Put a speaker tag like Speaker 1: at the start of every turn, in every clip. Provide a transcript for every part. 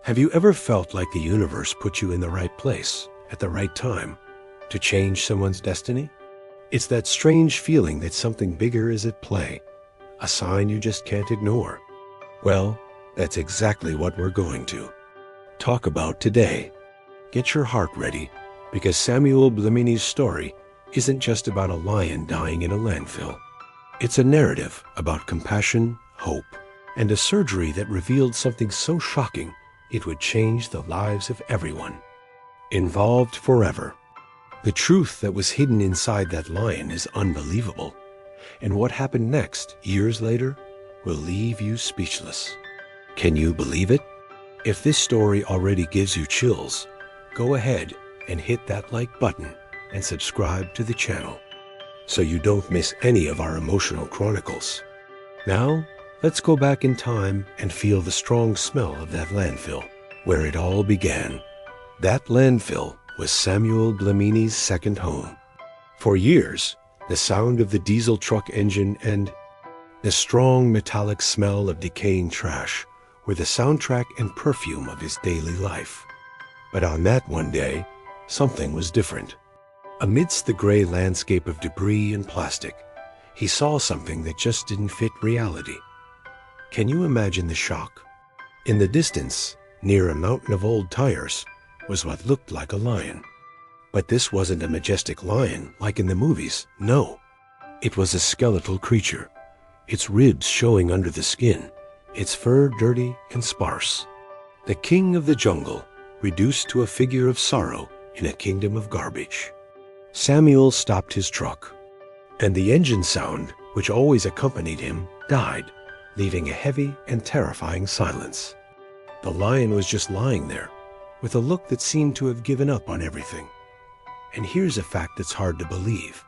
Speaker 1: Have you ever felt like the universe put you in the right place at the right time to change someone's destiny? It's that strange feeling that something bigger is at play, a sign you just can't ignore. Well, that's exactly what we're going to talk about today. Get your heart ready, because Samuel Blamini's story isn't just about a lion dying in a landfill. It's a narrative about compassion, hope, and a surgery that revealed something so shocking it would change the lives of everyone involved forever. The truth that was hidden inside that lion is unbelievable, and what happened next, years later, will leave you speechless. Can you believe it? If this story already gives you chills, go ahead and hit that like button and subscribe to the channel so you don't miss any of our emotional chronicles. Now, let's go back in time and feel the strong smell of that landfill, where it all began. That landfill was Samuel Blamini's second home. For years, the sound of the diesel truck engine and the strong metallic smell of decaying trash were the soundtrack and perfume of his daily life. But on that one day, something was different. Amidst the gray landscape of debris and plastic, he saw something that just didn't fit reality. Can you imagine the shock? In the distance, near a mountain of old tires, was what looked like a lion. But this wasn't a majestic lion like in the movies, no. It was a skeletal creature, its ribs showing under the skin, its fur dirty and sparse. The king of the jungle, reduced to a figure of sorrow in a kingdom of garbage. Samuel stopped his truck, and the engine sound, which always accompanied him, died, leaving a heavy and terrifying silence. The lion was just lying there, with a look that seemed to have given up on everything. And here's a fact that's hard to believe.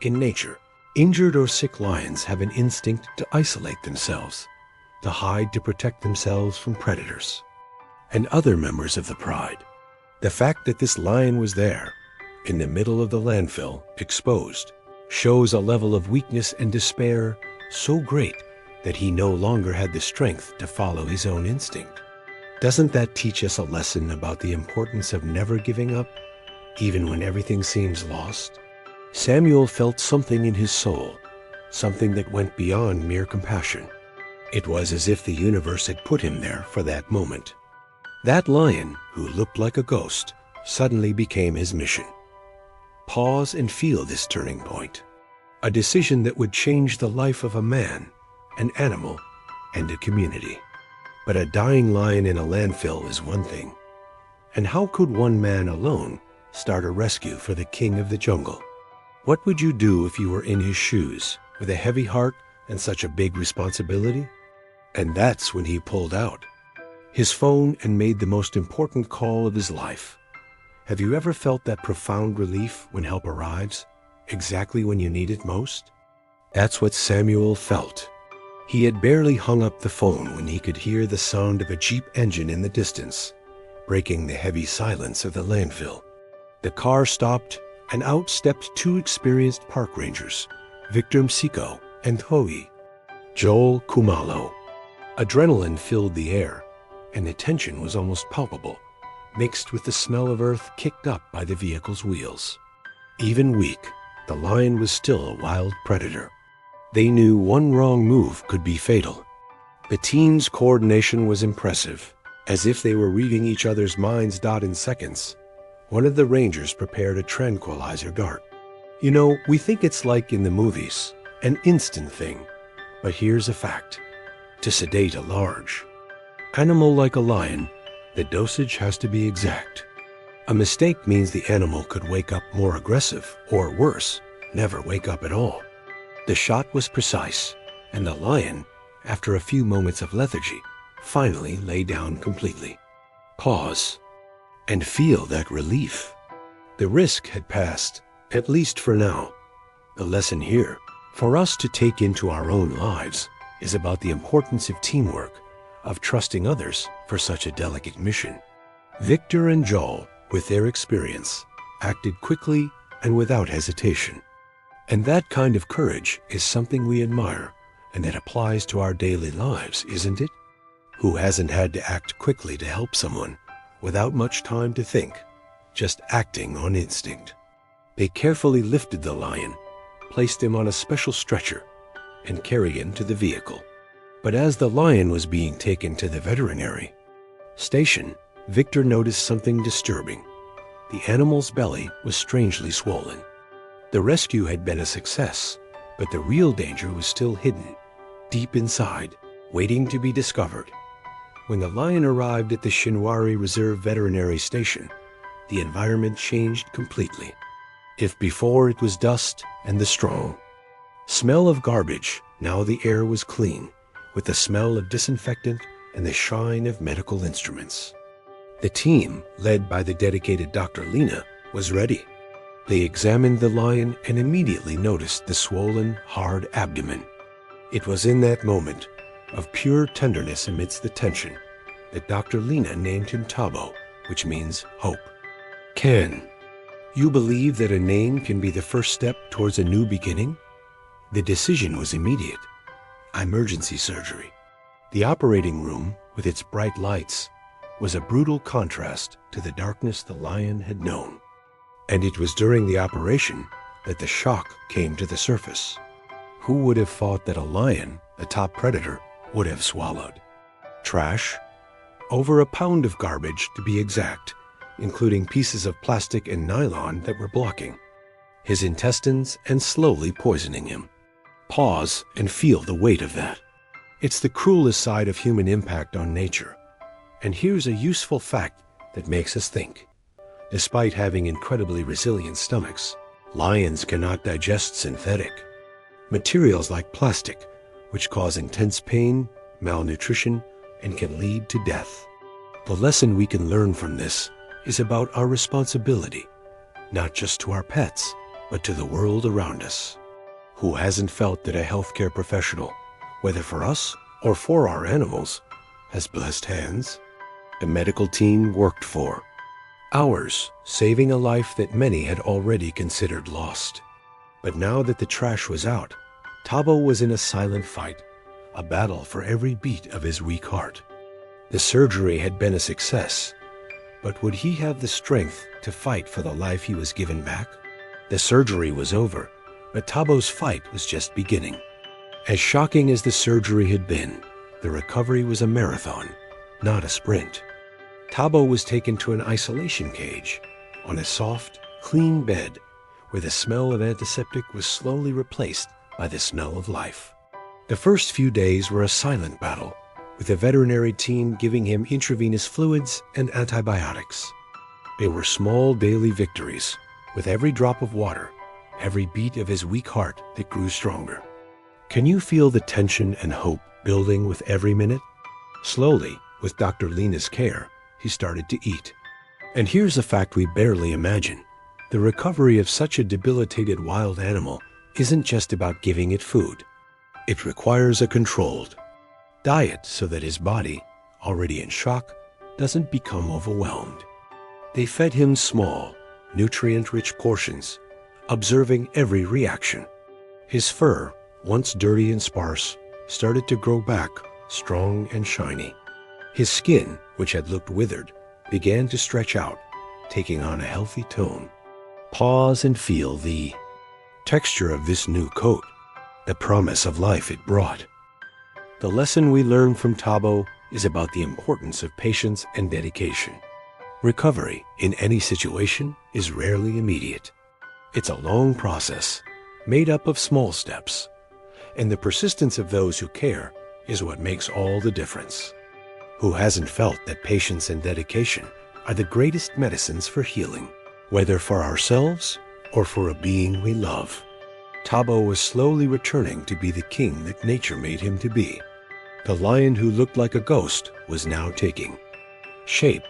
Speaker 1: In nature, injured or sick lions have an instinct to isolate themselves, to hide to protect themselves from predators and other members of the pride. The fact that this lion was there, in the middle of the landfill, exposed, shows a level of weakness and despair so great that he no longer had the strength to follow his own instinct. Doesn't that teach us a lesson about the importance of never giving up, even when everything seems lost? Samuel felt something in his soul, something that went beyond mere compassion. It was as if the universe had put him there for that moment. That lion, who looked like a ghost, suddenly became his mission. Pause and feel this turning point. A decision that would change the life of a man, an animal, and a community. But a dying lion in a landfill is one thing. And how could one man alone start a rescue for the king of the jungle? What would you do if you were in his shoes, with a heavy heart and such a big responsibility? And that's when he pulled out his phone and made the most important call of his life. Have you ever felt that profound relief when help arrives, exactly when you need it most? That's what Samuel felt. He had barely hung up the phone when he could hear the sound of a Jeep engine in the distance, breaking the heavy silence of the landfill. The car stopped, and out stepped two experienced park rangers, Victor Msiko and Hoi. Joel Kumalo. Adrenaline filled the air, and the tension was almost palpable, mixed with the smell of earth kicked up by the vehicle's wheels. Even weak, the lion was still a wild predator. They knew one wrong move could be fatal. The team's coordination was impressive. As if they were reading each other's minds in seconds, one of the rangers prepared a tranquilizer dart. You know, we think it's like in the movies, an instant thing. But here's a fact. To sedate a large animal like a lion, the dosage has to be exact. A mistake means the animal could wake up more aggressive, or worse, never wake up at all. The shot was precise, and the lion, after a few moments of lethargy, finally lay down completely. Pause, and feel that relief. The risk had passed, at least for now. The lesson here, for us to take into our own lives, is about the importance of teamwork, of trusting others for such a delicate mission. Victor and Joel, with their experience, acted quickly and without hesitation. And that kind of courage is something we admire, and that applies to our daily lives, isn't it? Who hasn't had to act quickly to help someone without much time to think, just acting on instinct? They carefully lifted the lion, placed him on a special stretcher, and carried him to the vehicle. But as the lion was being taken to the veterinary station, Victor noticed something disturbing. The animal's belly was strangely swollen. The rescue had been a success, but the real danger was still hidden, deep inside, waiting to be discovered. When the lion arrived at the Shinwari Reserve Veterinary Station, the environment changed completely. If before it was dust and the strong smell of garbage, now the air was clean, with the smell of disinfectant and the shine of medical instruments. The team, led by the dedicated Dr. Lena, was ready. They examined the lion and immediately noticed the swollen, hard abdomen. It was in that moment of pure tenderness amidst the tension that Dr. Lena named him Tabo, which means hope. Can you believe that a name can be the first step towards a new beginning? The decision was immediate. Emergency surgery. The operating room, with its bright lights, was a brutal contrast to the darkness the lion had known. And it was during the operation that the shock came to the surface. Who would have thought that a lion, a top predator, would have swallowed trash? Over a pound of garbage, to be exact, including pieces of plastic and nylon that were blocking his intestines and slowly poisoning him. Pause and feel the weight of that. It's the cruelest side of human impact on nature. And here's a useful fact that makes us think. Despite having incredibly resilient stomachs, lions cannot digest synthetic materials like plastic, which cause intense pain, malnutrition, and can lead to death. The lesson we can learn from this is about our responsibility, not just to our pets, but to the world around us. Who hasn't felt that a healthcare professional, whether for us or for our animals, has blessed hands? The medical team worked for hours, saving a life that many had already considered lost. But now that the trash was out, Tabo was in a silent fight, a battle for every beat of his weak heart. The surgery had been a success, but would he have the strength to fight for the life he was given back? The surgery was over, but Tabo's fight was just beginning. As shocking as the surgery had been, the recovery was a marathon, not a sprint. Tabo was taken to an isolation cage on a soft, clean bed where the smell of antiseptic was slowly replaced by the smell of life. The first few days were a silent battle, with the veterinary team giving him intravenous fluids and antibiotics. They were small daily victories, with every drop of water, every beat of his weak heart that grew stronger. Can you feel the tension and hope building with every minute? Slowly, with Dr. Lena's care, he started to eat. And here's a fact we barely imagine. The recovery of such a debilitated wild animal isn't just about giving it food. It requires a controlled diet so that his body, already in shock, doesn't become overwhelmed. They fed him small, nutrient-rich portions, observing every reaction. His fur, once dirty and sparse, started to grow back, strong and shiny. His skin, which had looked withered, began to stretch out, taking on a healthy tone. Pause and feel the texture of this new coat, the promise of life it brought. The lesson we learn from Tabo is about the importance of patience and dedication. Recovery in any situation is rarely immediate. It's a long process, made up of small steps, and the persistence of those who care is what makes all the difference. Who hasn't felt that patience and dedication are the greatest medicines for healing, whether for ourselves or for a being we love? Tabo was slowly returning to be the king that nature made him to be. The lion who looked like a ghost was now taking shape,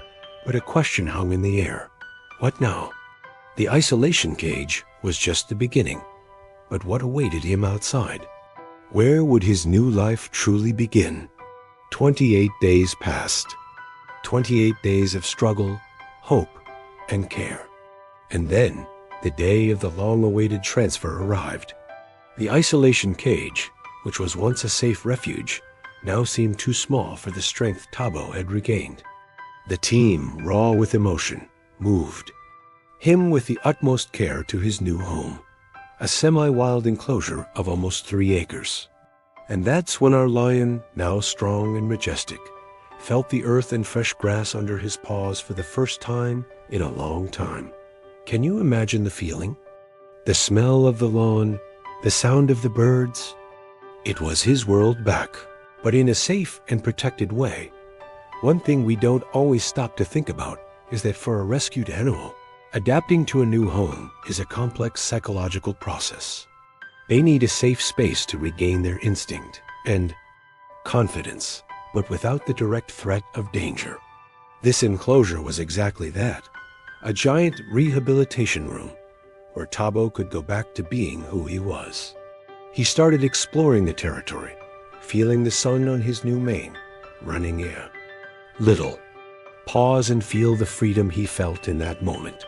Speaker 1: but a question hung in the air. What now? The isolation cage was just the beginning, but what awaited him outside? Where would his new life truly begin? 28 days passed. 28 days of struggle, hope, and care. And then, the day of the long-awaited transfer arrived. The isolation cage, which was once a safe refuge, now seemed too small for the strength Tabo had regained. The team, raw with emotion, moved him with the utmost care to his new home, a semi-wild enclosure of almost 3 acres. And that's when our lion, now strong and majestic, felt the earth and fresh grass under his paws for the first time in a long time. Can you imagine the feeling? The smell of the lawn, the sound of the birds. It was his world back, but in a safe and protected way. One thing we don't always stop to think about is that for a rescued animal, adapting to a new home is a complex psychological process. They need a safe space to regain their instinct and confidence, but without the direct threat of danger. This enclosure was exactly that, a giant rehabilitation room where Tabo could go back to being who he was. He started exploring the territory, feeling the sun on his new mane, running air. Little. Pause and feel the freedom he felt in that moment.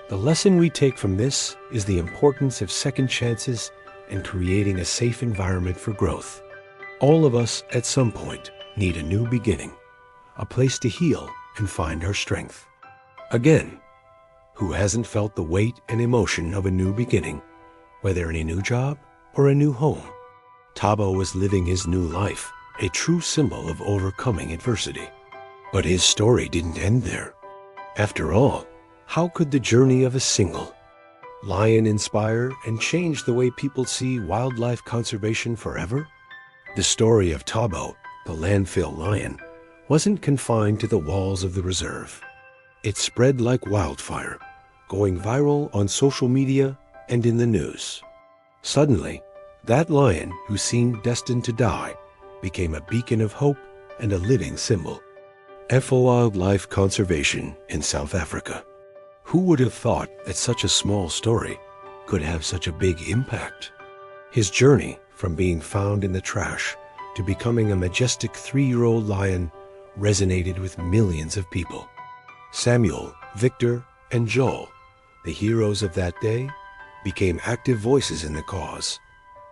Speaker 1: The lesson we take from this is the importance of second chances and creating a safe environment for growth. All of us, at some point, need a new beginning, a place to heal and find our strength. Again, who hasn't felt the weight and emotion of a new beginning, whether in a new job or a new home? Tabo was living his new life, a true symbol of overcoming adversity. But his story didn't end there. After all, how could the journey of a single lion inspire and change the way people see wildlife conservation forever? The story of Tabo, the landfill lion, wasn't confined to the walls of the reserve. It spread like wildfire, going viral on social media and in the news. Suddenly, that lion who seemed destined to die became a beacon of hope and a living symbol. For wildlife conservation in South Africa. Who would have thought that such a small story could have such a big impact? His journey from being found in the trash to becoming a majestic 3-year-old lion resonated with millions of people. Samuel, Victor, and Joel, the heroes of that day, became active voices in the cause,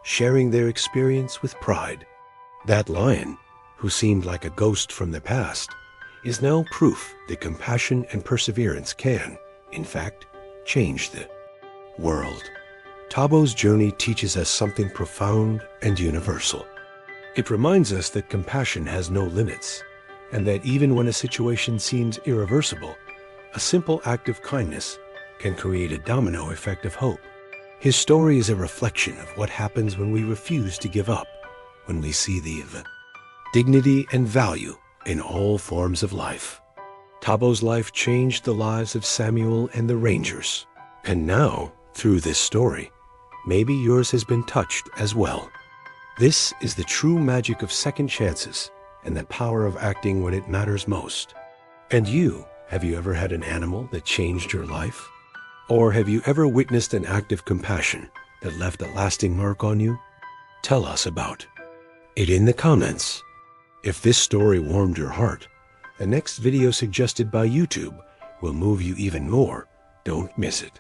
Speaker 1: sharing their experience with pride. That lion, who seemed like a ghost from the past, is now proof that compassion and perseverance can, in fact, change the world. Tabo's journey teaches us something profound and universal. It reminds us that compassion has no limits, and that even when a situation seems irreversible, a simple act of kindness can create a domino effect of hope. His story is a reflection of what happens when we refuse to give up, when we see the dignity and value in all forms of life. Tabo's life changed the lives of Samuel and the Rangers. And now, through this story, maybe yours has been touched as well. This is the true magic of second chances and the power of acting when it matters most. And you, have you ever had an animal that changed your life? Or have you ever witnessed an act of compassion that left a lasting mark on you? Tell us about it in the comments. If this story warmed your heart, the next video suggested by YouTube will move you even more. Don't miss it.